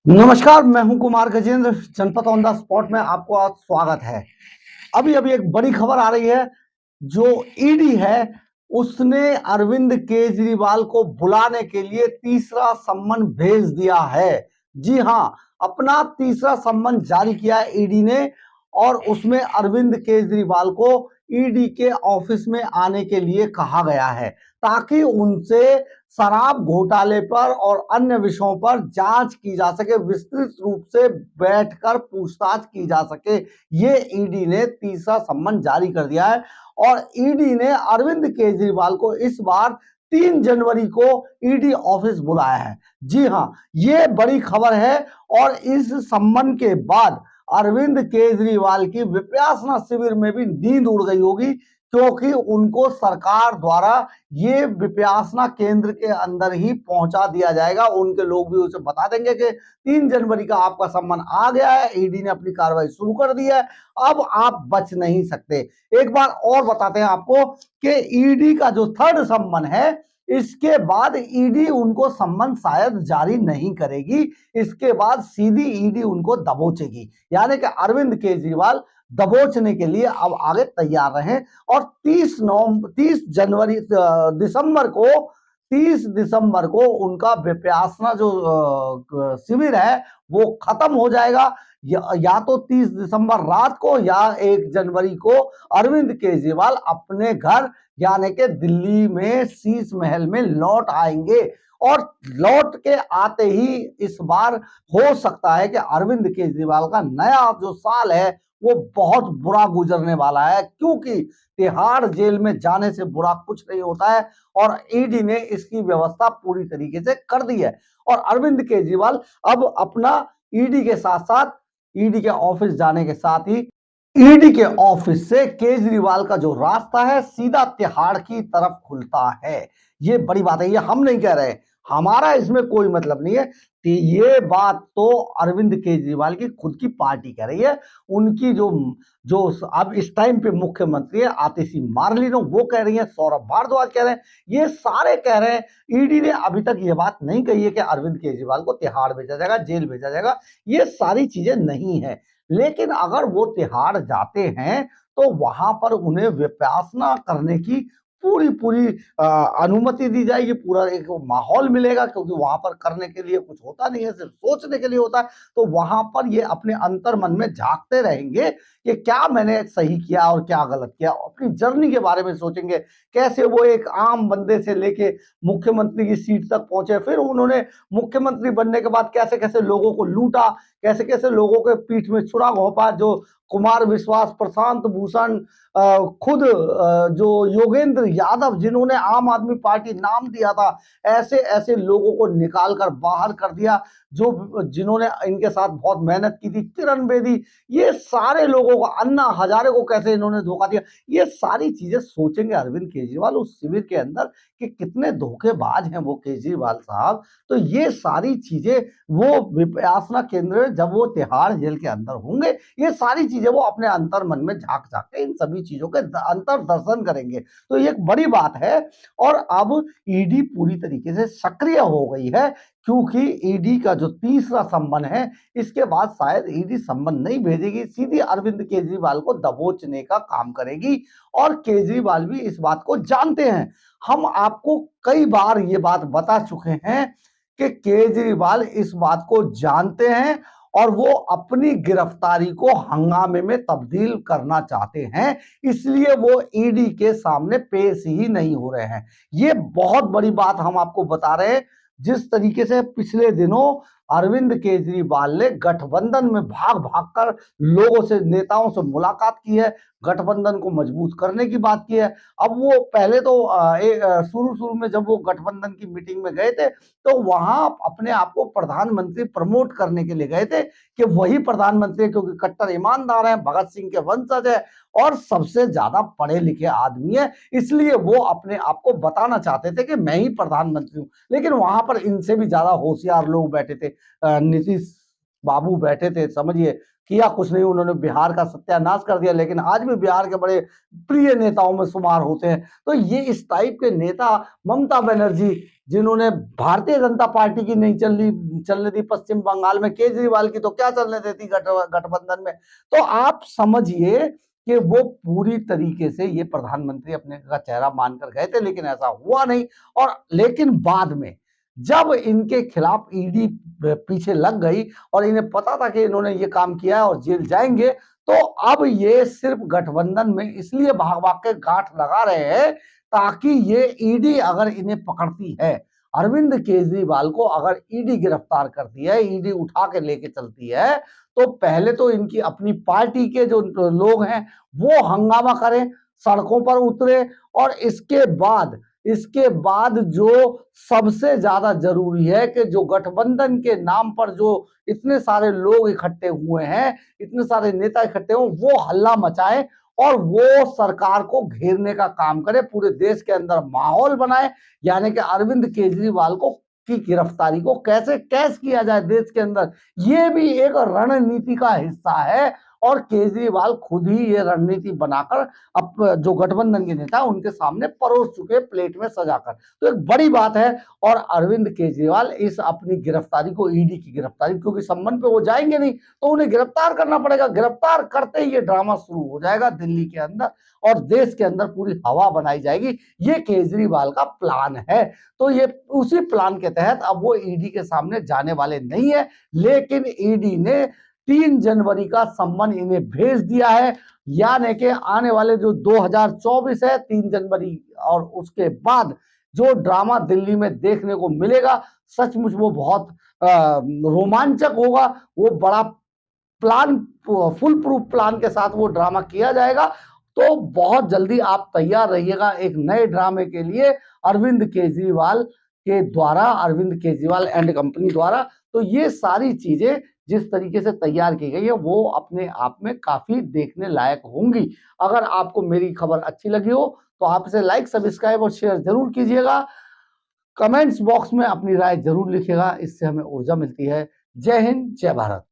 नमस्कार, मैं हूं कुमार गजेंद्र। जनपद ऑन द स्पॉट में आपको आज स्वागत है। अभी अभी एक बड़ी खबर आ रही है। जो ईडी है उसने अरविंद केजरीवाल को बुलाने के लिए तीसरा सम्मन भेज दिया है। जी हां, अपना तीसरा सम्मन जारी किया है ईडी ने और उसमें अरविंद केजरीवाल को ईडी के ऑफिस में आने के लिए कहा गया है ताकि उनसे शराब घोटाले पर और अन्य विषयों पर जांच की जा सके, विस्तृत रूप से बैठकर पूछताछ की जा सके। ये ईडी ने तीसरा सम्मन जारी कर दिया है और ईडी ने अरविंद केजरीवाल को इस बार 3 जनवरी को ईडी ऑफिस बुलाया है। जी हां, ये बड़ी खबर है और इस सम्मन के बाद अरविंद केजरीवाल की विपासना शिविर में भी नींद उड़ गई होगी, क्योंकि उनको सरकार द्वारा ये विपासना केंद्र के अंदर ही पहुंचा दिया जाएगा। उनके लोग भी उसे बता देंगे कि 3 जनवरी का आपका सम्मन आ गया है, ईडी ने अपनी कार्रवाई शुरू कर दी है, अब आप बच नहीं सकते। एक बार और बताते हैं आपको कि ईडी का जो थर्ड सम्मन है, इसके बाद ईडी उनको सम्मन शायद जारी नहीं करेगी। इसके बाद सीधी ईडी उनको दबोचेगी, यानी कि अरविंद केजरीवाल दबोचने के लिए अब आगे तैयार रहें। और 30 जनवरी दिसंबर को 30 दिसंबर को उनका विपासना जो शिविर है वो खत्म हो जाएगा। या तो 30 दिसंबर रात को या 1 जनवरी को अरविंद केजरीवाल अपने घर यानी कि दिल्ली में शीश महल में लौट आएंगे और लौट के आते ही इस बार हो सकता है कि अरविंद केजरीवाल का नया जो साल है वो बहुत बुरा गुजरने वाला है, क्योंकि तिहाड़ जेल में जाने से बुरा कुछ नहीं होता है और ईडी ने इसकी व्यवस्था पूरी तरीके से कर दी है। और अरविंद केजरीवाल अब अपना ईडी के साथ साथ ईडी के ऑफिस जाने के साथ ही ईडी के ऑफिस से केजरीवाल का जो रास्ता है सीधा तिहाड़ की तरफ खुलता है। ये बड़ी बात है, ये हम नहीं कह रहे, हमारा इसमें कोई मतलब नहीं है कि ये बात तो अरविंद केजरीवाल की खुद की पार्टी कह रही है। उनकी जो जो अब इस टाइम पे मुख्यमंत्री है आतिशी मार्लेना, वो कह रही है, सौरभ भारद्वाज कह रहे हैं, ये सारे कह रहे हैं। ईडी ने अभी तक ये बात नहीं कही है कि अरविंद केजरीवाल को तिहाड़ भेजा जाएगा, जेल भेजा जाएगा। ये सारी चीजें नहीं है, लेकिन अगर वो तिहाड़ जाते हैं तो वहां पर उन्हें विपासना करने की पूरी पूरी अनुमति दी जाएगी, पूरा एक माहौल मिलेगा, क्योंकि वहां पर करने के लिए कुछ होता नहीं है, सिर्फ सोचने के लिए होता है। तो वहां पर ये अपने अंतर मन में झांकते रहेंगे कि क्या मैंने सही किया और क्या गलत किया, अपनी जर्नी के बारे में सोचेंगे, कैसे वो एक आम बंदे से लेके मुख्यमंत्री की सीट तक पहुंचे, फिर उन्होंने मुख्यमंत्री बनने के बाद कैसे कैसे लोगों को लूटा, कैसे कैसे लोगों के पीठ में छुरा घोंपा। जो कुमार विश्वास, प्रशांत भूषण, खुद जो योगेंद्र यादव, जिन्होंने आम आदमी पार्टी नाम दिया था, ऐसे ऐसे लोगों को निकाल कर बाहर कर दिया जो जिन्होंने इनके साथ बहुत मेहनत की थी। किरण बेदी, ये सारे लोगों को, अन्ना हजारे को कैसे इन्होंने धोखा दिया, ये सारी चीजें सोचेंगे अरविंद केजरीवाल उस शिविर के अंदर कि कितने धोखेबाज हैं वो केजरीवाल साहब। तो ये सारी चीजें वो विपासना केंद्र जब वो तिहाड़ जेल के अंदर होंगे, ये सारी चीजें वो अपने अंतर मन में झांक झांक के इन सभी चीजों के अंतर दर्शन करेंगे। तो ये एक बड़ी बात है और अब ईडी पूरी तरीके से सक्रिय हो गई है, क्योंकि ईडी का जो तीसरा सम्मन है, इसके बाद शायद ईडी सम्मन नहीं भेजेगी, सीधी अरविंद केजरीवाल को दबोचने का काम करेगी। और केजरीवाल भी इस बात को जानते हैं। हम आपको कई बार ये बात बता चुके हैं कि केजरीवाल इस बात को जानते हैं और वो अपनी गिरफ्तारी को हंगामे में तब्दील करना चाहते हैं, इसलिए वो ईडी के सामने पेश ही नहीं हो रहे हैं। ये बहुत बड़ी बात हम आपको बता रहे हैं। जिस तरीके से पिछले दिनों अरविंद केजरीवाल ने गठबंधन में भाग भाग कर लोगों से, नेताओं से मुलाकात की है, गठबंधन को मजबूत करने की बात की है। अब वो पहले तो शुरू शुरू में जब वो गठबंधन की मीटिंग में गए थे तो वहां अपने आप को प्रधानमंत्री प्रमोट करने के लिए गए थे कि वही प्रधानमंत्री है, क्योंकि कट्टर ईमानदार हैं, भगत सिंह के वंशज है और सबसे ज्यादा पढ़े लिखे आदमी है, इसलिए वो अपने आप को बताना चाहते थे कि मैं ही प्रधानमंत्री हूं। लेकिन वहां पर इनसे भी ज्यादा होशियार लोग बैठे थे, नीतीश बाबू बैठे थे, समझिए किया कुछ नहीं, उन्होंने बिहार का सत्यानाश कर दिया, लेकिन आज भी बिहार के बड़े प्रिय नेताओं में शुमार होते हैं। तो ये इस टाइप के नेता, ममता बनर्जी, जिन्होंने भारतीय जनता पार्टी की नहीं चलने दी पश्चिम बंगाल में, केजरीवाल की तो क्या चलने देती गठबंधन में। तो आप समझिए कि वो पूरी तरीके से ये प्रधानमंत्री अपने का चेहरा मानकर गए थे, लेकिन ऐसा हुआ नहीं। और लेकिन बाद में जब इनके खिलाफ ईडी पीछे लग गई और इन्हें पता था कि इन्होंने ये काम किया है और जेल जाएंगे, तो अब ये सिर्फ गठबंधन में इसलिए भाग भाग के गांठ लगा रहे हैं ताकि ये ईडी अगर इन्हें पकड़ती है, अरविंद केजरीवाल को अगर ईडी गिरफ्तार करती है, ईडी उठा के लेके चलती है, तो पहले तो इनकी अपनी पार्टी के जो लोग हैं वो हंगामा करें, सड़कों पर उतरे, और इसके बाद जो सबसे ज्यादा जरूरी है कि जो गठबंधन के नाम पर जो इतने सारे लोग इकट्ठे हुए हैं, इतने सारे नेता इकट्ठे हुए, वो हल्ला मचाएं और वो सरकार को घेरने का काम करे, पूरे देश के अंदर माहौल बनाए, यानी कि अरविंद केजरीवाल को की गिरफ्तारी को कैसे कैश किया जाए देश के अंदर, ये भी एक रणनीति का हिस्सा है। और केजरीवाल खुद ही ये रणनीति बनाकर अब जो गठबंधन के नेता उनके सामने परोस चुके प्लेट में सजाकर। तो एक बड़ी बात है। और अरविंद केजरीवाल इस अपनी गिरफ्तारी को, ईडी की गिरफ्तारी, क्योंकि सम्मन पे वो जाएंगे नहीं तो उन्हें गिरफ्तार करना पड़ेगा, गिरफ्तार करते ही ये ड्रामा शुरू हो जाएगा दिल्ली के अंदर और देश के अंदर पूरी हवा बनाई जाएगी। ये केजरीवाल का प्लान है। तो ये उसी प्लान के तहत अब वो ईडी के सामने जाने वाले नहीं है, लेकिन ईडी ने 3 जनवरी का सम्मन इन्हें भेज दिया है, यानी कि आने वाले जो 2024 है 3 जनवरी, और उसके बाद जो ड्रामा दिल्ली में देखने को मिलेगा, सचमुच वो बहुत रोमांचक होगा। वो बड़ा प्लान, फुल प्रूफ प्लान के साथ वो ड्रामा किया जाएगा। तो बहुत जल्दी आप तैयार रहिएगा एक नए ड्रामे के लिए अरविंद केजरीवाल के द्वारा, अरविंद केजरीवाल एंड कंपनी द्वारा। तो ये सारी चीजें जिस तरीके से तैयार की गई है वो अपने आप में काफी देखने लायक होंगी। अगर आपको मेरी खबर अच्छी लगी हो तो आप इसे लाइक, सब्सक्राइब और शेयर जरूर कीजिएगा। कमेंट्स बॉक्स में अपनी राय जरूर लिखिएगा, इससे हमें ऊर्जा मिलती है। जय हिंद, जय भारत।